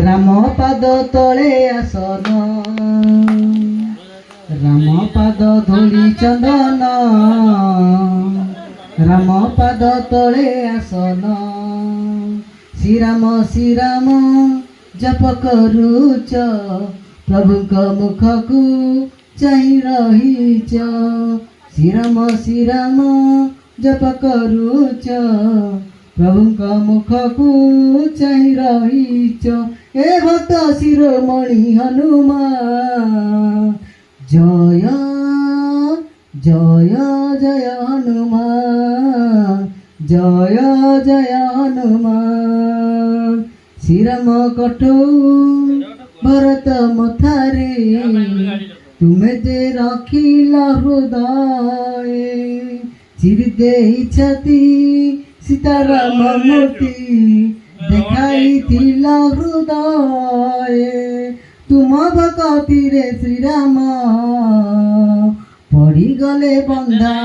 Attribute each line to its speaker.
Speaker 1: राम पाद तले आसन राम पाद धूली चंदन राम पाद तले आसन श्रीराम जप करूच प्रभुक मुख को चाहि रहीच श्रीराम जप करूच प्रभुक मुख को चाहि रहीच ए भक्त शिरोमणि हनुमान जय जय जय हनुमान जय जय हनुमान श्रीराम कटौ भरत मथारे तुम्हें जे रखिल हृदय चिर देई छति सीताराम मूर्ति देखाई थिला हृदय तुम भक्ति रे श्रीराम पड़ी गले बंधा